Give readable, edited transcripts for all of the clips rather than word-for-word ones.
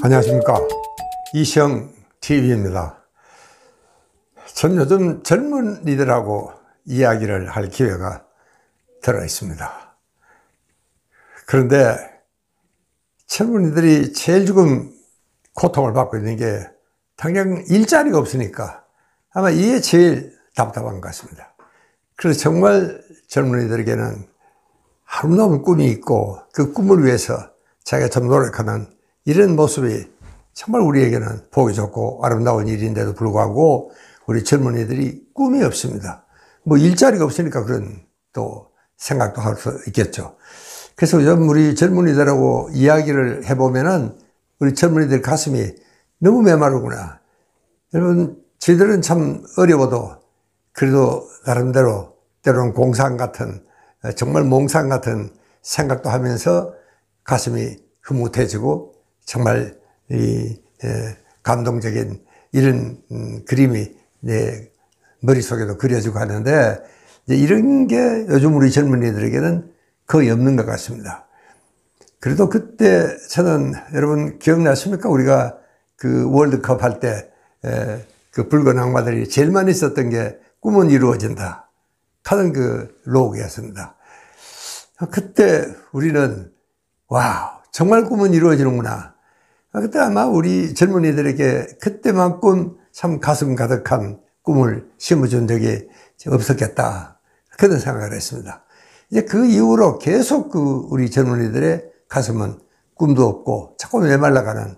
안녕하십니까, 이시영TV입니다. 전 요즘 젊은이들하고 이야기를 할 기회가 들어 있습니다. 그런데 젊은이들이 제일 지금 고통을 받고 있는 게 당장 일자리가 없으니까 아마 이게 제일 답답한 것 같습니다. 그래서 정말 젊은이들에게는 아름다운 꿈이 있고 그 꿈을 위해서 자기가 좀 노력하는 이런 모습이 정말 우리에게는 보기 좋고 아름다운 일인데도 불구하고 우리 젊은이들이 꿈이 없습니다. 뭐 일자리가 없으니까 그런 또 생각도 할 수 있겠죠. 그래서 요즘 우리 젊은이들하고 이야기를 해보면은 우리 젊은이들 가슴이 너무 메마르구나. 여러분, 저희들은 참 어려워도 그래도 나름대로 때로는 공상 같은, 정말 몽상 같은 생각도 하면서 가슴이 흐뭇해지고 정말 감동적인 이런 그림이 내 머릿속에도 그려지고 하는데, 이런 게 요즘 우리 젊은이들에게는 거의 없는 것 같습니다. 그래도 그때 저는, 여러분 기억나십니까? 우리가 그 월드컵 할 때 그 붉은 악마들이 제일 많이 썼던 게 꿈은 이루어진다 하는 그 로고였습니다. 그때 우리는 와, 정말 꿈은 이루어지는구나. 그때 아마 우리 젊은이들에게 그때만큼 참 가슴 가득한 꿈을 심어준 적이 없었겠다, 그런 생각을 했습니다. 이제 그 이후로 계속 그 우리 젊은이들의 가슴은 꿈도 없고 자꾸 메말라가는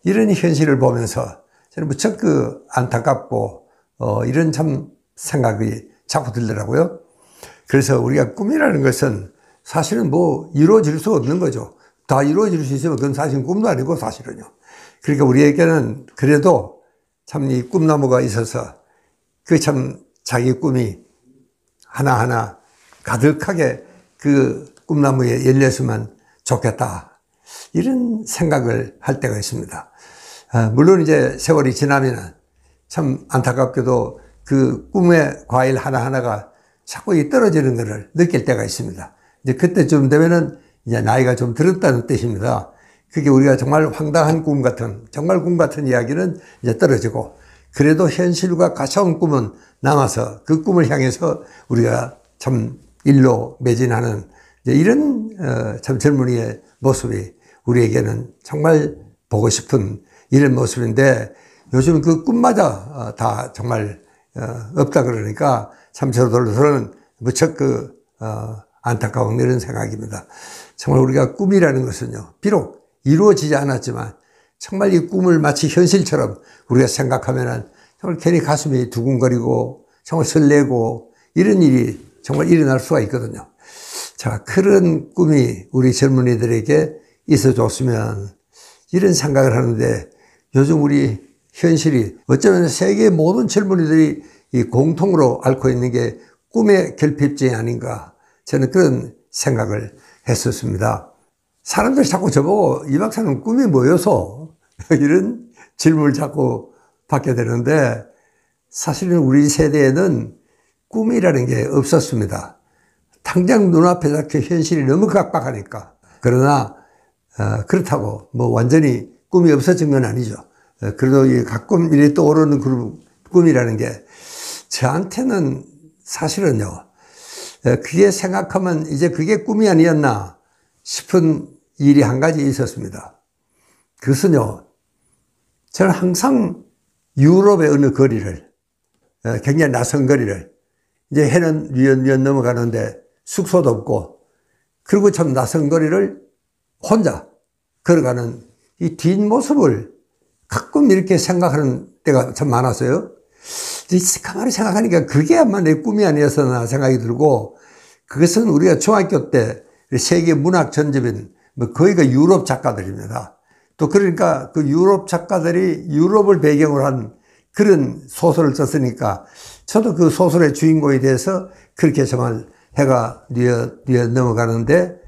이런 현실을 보면서 저는 무척 그 안타깝고 이런 참 생각이 자꾸 들더라고요. 그래서 우리가 꿈이라는 것은 사실은 뭐 이루어질 수 없는 거죠. 다 이루어질 수 있으면 그건 사실 꿈도 아니고 사실은요. 그러니까 우리에게는 그래도 참 이 꿈나무가 있어서 그 참 자기 꿈이 하나하나 가득하게 그 꿈나무에 열렸으면 좋겠다, 이런 생각을 할 때가 있습니다. 물론 이제 세월이 지나면 참 안타깝게도 그 꿈의 과일 하나하나가 자꾸 떨어지는 것을 느낄 때가 있습니다. 이제 그때쯤 되면은 이제 나이가 좀 들었다는 뜻입니다. 그게 우리가 정말 황당한 꿈 같은, 정말 꿈 같은 이야기는 이제 떨어지고, 그래도 현실과 가까운 꿈은 남아서 그 꿈을 향해서 우리가 참 일로 매진하는 이런 참 젊은이의 모습이 우리에게는 정말 보고 싶은 이런 모습인데, 요즘 그 꿈마다 다 정말 없다 그러니까 참 저로서는 무척 그 안타까운 이런 생각입니다. 정말 우리가 꿈이라는 것은요, 비록 이루어지지 않았지만 정말 이 꿈을 마치 현실처럼 우리가 생각하면은 정말 괜히 가슴이 두근거리고 정말 설레고 이런 일이 정말 일어날 수가 있거든요. 자, 그런 꿈이 우리 젊은이들에게 있어 줬으면, 이런 생각을 하는데, 요즘 우리 현실이 어쩌면 세계 모든 젊은이들이 이 공통으로 앓고 있는 게 꿈의 결핍증이 아닌가, 저는 그런 생각을 했었습니다. 사람들이 자꾸 저보고 이 박사는 꿈이 뭐여서 이런 질문을 자꾸 받게 되는데, 사실은 우리 세대에는 꿈이라는 게 없었습니다. 당장 눈앞에 닥쳐 현실이 너무 각박하니까. 그러나 그렇다고 뭐 완전히 꿈이 없어진 건 아니죠. 그래도 가끔 이렇게 떠오르는 그 꿈이라는 게 저한테는 사실은요, 그게 생각하면 이제 그게 꿈이 아니었나 싶은 일이 한 가지 있었습니다. 그것은요, 저는 항상 유럽의 어느 거리를, 굉장히 낯선 거리를, 이제 해는 위연 넘어가는데 숙소도 없고, 그리고 참 낯선 거리를 혼자 걸어가는 이 뒷모습을 가끔 이렇게 생각하는 때가 참 많았어요. 가만히 생각하니까 그게 아마 내 꿈이 아니었나 생각이 들고, 그것은 우리가 중학교 때 세계 문학 전집인 거의가 유럽 작가들입니다. 또 그러니까 그 유럽 작가들이 유럽을 배경으로 한 그런 소설을 썼으니까 저도 그 소설의 주인공이 돼서 그렇게 정말 해가 뉘어 넘어가는데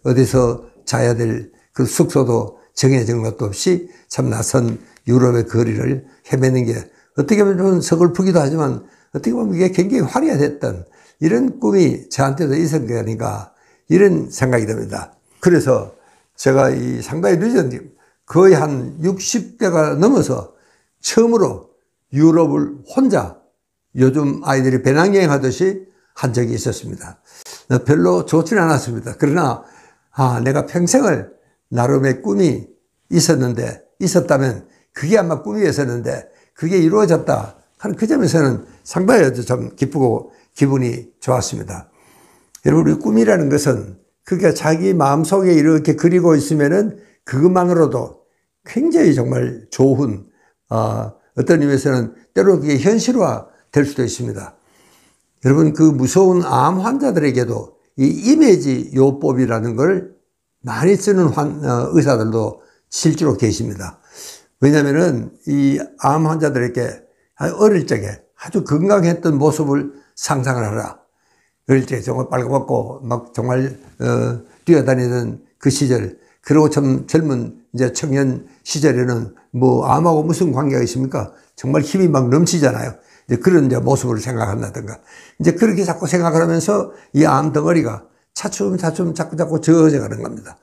어디서 자야 될 그 숙소도 정해진 것도 없이 참 낯선 유럽의 거리를 헤매는 게 어떻게 보면 좀 서글프기도 하지만 어떻게 보면 이게 굉장히 화려했던 이런 꿈이 저한테도 있었던 게 아닌가, 이런 생각이 듭니다. 그래서 제가 이 상당히 늦은 거의 한 60대가 넘어서 처음으로 유럽을 혼자 요즘 아이들이 배낭여행 하듯이 한 적이 있었습니다. 별로 좋지는 않았습니다. 그러나 내가 평생을 나름의 꿈이 있었다면 그게 아마 꿈이었었는데 그게 이루어졌다 하는 그 점에서는 상당히 좀 기쁘고 기분이 좋았습니다. 여러분, 우리 꿈이라는 것은 그게 자기 마음속에 이렇게 그리고 있으면은 그것만으로도 굉장히 정말 좋은 어떤 의미에서는 때로는 그게 현실화 될 수도 있습니다. 여러분, 그 무서운 암 환자들에게도 이 이미지 요법이라는 걸 많이 쓰는 의사들도 실제로 계십니다. 왜냐하면은 이 암 환자들에게 어릴 적에 아주 건강했던 모습을 상상을 하라. 어릴 적에 정말 빨갛고 막 정말 뛰어다니던 그 시절, 그리고 참 젊은 이제 청년 시절에는 뭐 암하고 무슨 관계가 있습니까? 정말 힘이 막 넘치잖아요. 이제 그런 이제 모습을 생각한다든가. 이제 그렇게 자꾸 생각을 하면서 이 암 덩어리가 차츰차츰 자꾸 저어져가는 겁니다.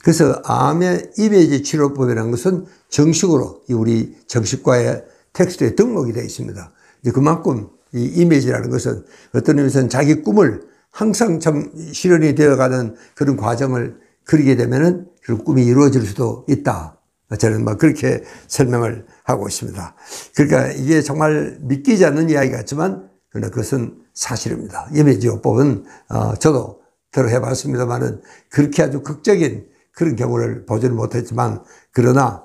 그래서 암의 이미지 치료법이라는 것은 정식으로 우리 정신과의 텍스트에 등록이 되어 있습니다. 이제 그만큼 이 이미지라는 것은 어떤 의미에서는 자기 꿈을 항상 참 실현이 되어가는 그런 과정을 그리게 되면은 그 꿈이 이루어질 수도 있다. 저는 막 그렇게 설명을 하고 있습니다. 그러니까 이게 정말 믿기지 않는 이야기 같지만 그러나 그것은 사실입니다. 이미지요법은 저도 들어 해봤습니다만은 그렇게 아주 극적인 그런 경우를 보지는 못했지만 그러나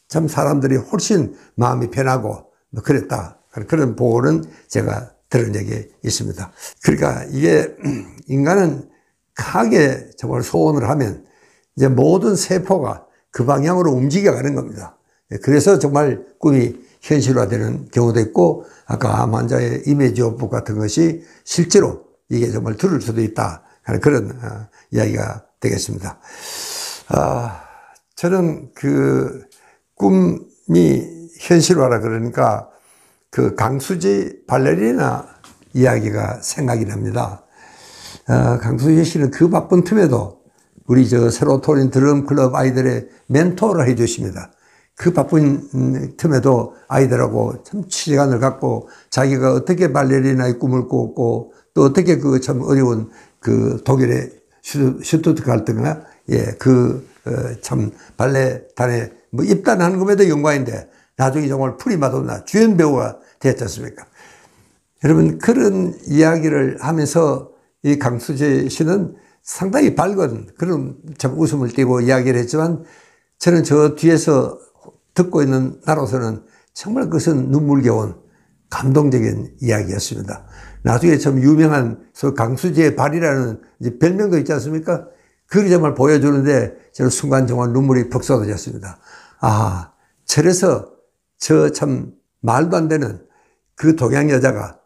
참 사람들이 훨씬 마음이 편하고 그랬다. 그런 보고는 제가 들은 적이 있습니다. 그러니까 이게 인간은 강하게 정말 소원을 하면 이제 모든 세포가 그 방향으로 움직여가는 겁니다. 그래서 정말 꿈이 현실화되는 경우도 있고 아까 암 환자의 이미지요법 같은 것이 실제로 이게 정말 들을 수도 있다 하는 그런 이야기가 되겠습니다. 저는 그 꿈이 현실화라 그러니까 그 강수지 발레리나 이야기가 생각이 납니다. 강수지 씨는 그 바쁜 틈에도 우리 세로토닌 드럼 클럽 아이들의 멘토를 해 주십니다. 그 바쁜 틈에도 아이들하고 참 시간을 갖고 자기가 어떻게 발레리나의 꿈을 꾸었고 또 어떻게 그 참 어려운 그 독일의 슈투트가르트인가 참 발레단에 뭐 입단하는 것에도 영광인데 나중에 정말 프리마돈나 주연 배우가 됐지 않습니까? 여러분, 그런 이야기를 하면서 이 강수지 씨는 상당히 밝은 그런 참 웃음을 띠고 이야기를 했지만 저는 저 뒤에서 듣고 있는 나로서는 정말 그것은 눈물겨운 감동적인 이야기였습니다. 나중에 참 유명한 강수지의 발이라는 이제 별명도 있지 않습니까? 그걸 정말 보여주는데 저는 순간 정말 눈물이 벅 쏟아졌습니다. 저래서 저 참 말도 안 되는 그 동양 여자가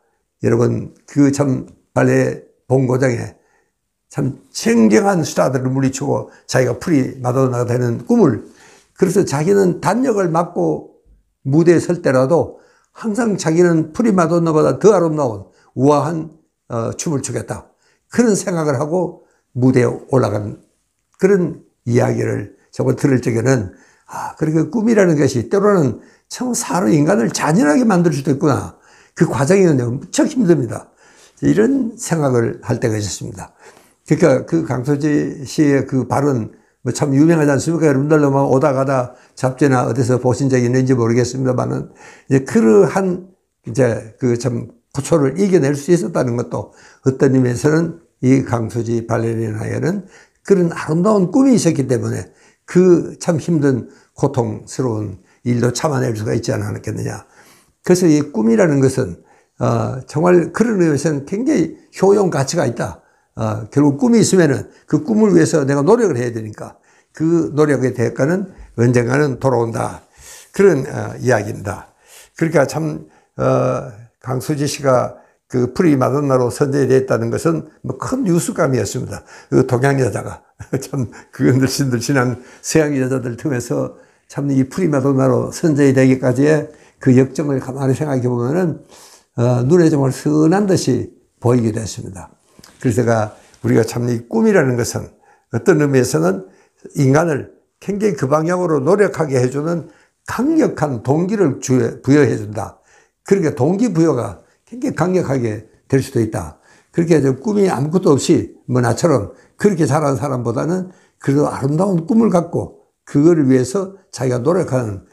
여러분 그 참 발레 본고장에 참 청정한 스타들을 물리치고 자기가 프리마돈나가 되는 꿈을, 그래서 자기는 단역을 맡고 무대에 설 때라도 항상 자기는 프리마돈나보다 더 아름다운 우아한 춤을 추겠다. 그런 생각을 하고 무대에 올라간 그런 이야기를 저걸 들을 적에는 그렇게 꿈이라는 것이 때로는 참 사람 인간을 잔인하게 만들 수도 있구나. 그 과정이 무척 힘듭니다. 이런 생각을 할 때가 있었습니다. 그러니까 그 강수지 씨의 그 발언 뭐 참 유명하지 않습니까? 여러분들도 막 오다 가다 잡지나 어디서 보신 적이 있는지 모르겠습니다만은 이제 그러한 이제 그 참 고초를 이겨낼 수 있었다는 것도 어떤 의미에서는 이 강수지 발레리나에는 그런 아름다운 꿈이 있었기 때문에 그 참 힘든 고통스러운 일도 참아낼 수가 있지 않았겠느냐. 그래서 이 꿈이라는 것은 정말 그런 의미에서는 굉장히 효용 가치가 있다. 결국 꿈이 있으면은 그 꿈을 위해서 내가 노력을 해야 되니까 그 노력의 대가는 언젠가는 돌아온다. 그런 이야기입니다. 그러니까 참 강수지 씨가 그 프리마돈나로 선정됐다는 것은 뭐 큰 뉴스감이었습니다. 그 동양 여자가 참 그 늘씬늘씬한 서양 여자들 틈에서 참 이 프리마돈나로 선정이 되기까지의 그 역정을 가만히 생각해 보면은 눈에 정말 선한 듯이 보이기도 했습니다. 그래서 우리가 참 이 꿈이라는 것은 어떤 의미에서는 인간을 굉장히 그 방향으로 노력하게 해주는 강력한 동기를 부여해준다. 그러니까 동기부여가 굉장히 강력하게 될 수도 있다. 그렇게 해서 꿈이 아무것도 없이 뭐 나처럼 그렇게 자란 사람보다는 그래도 아름다운 꿈을 갖고 그거를 위해서 자기가 노력하는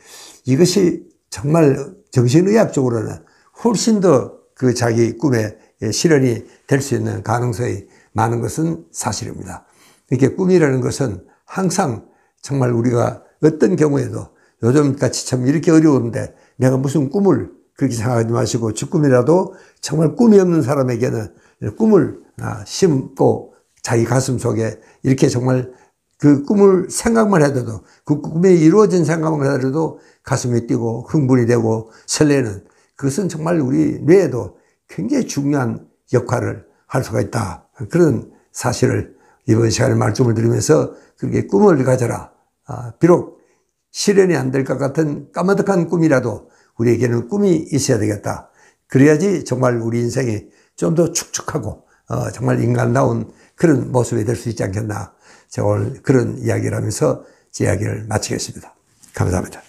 이것이 정말 정신의학적으로는 훨씬 더 그 자기 꿈의 실현이 될 수 있는 가능성이 많은 것은 사실입니다. 이렇게 꿈이라는 것은 항상 정말 우리가 어떤 경우에도 요즘같이 참 이렇게 어려운데 내가 무슨 꿈을 그렇게 생각하지 마시고 죽꿈이라도 정말 꿈이 없는 사람에게는 꿈을 심고 자기 가슴 속에 이렇게 정말 그 꿈을 생각만 해도 그 꿈이 이루어진 생각만 해도 가슴이 뛰고 흥분이 되고 설레는 그것은 정말 우리 뇌에도 굉장히 중요한 역할을 할 수가 있다. 그런 사실을 이번 시간에 말씀을 드리면서 그렇게 꿈을 가져라. 비록 실현이 안 될 것 같은 까마득한 꿈이라도 우리에게는 꿈이 있어야 되겠다. 그래야지 정말 우리 인생이 좀 더 축축하고 정말 인간다운 그런 모습이 될 수 있지 않겠나. 제가 오늘 그런 이야기를 하면서 제 이야기를 마치겠습니다. 감사합니다.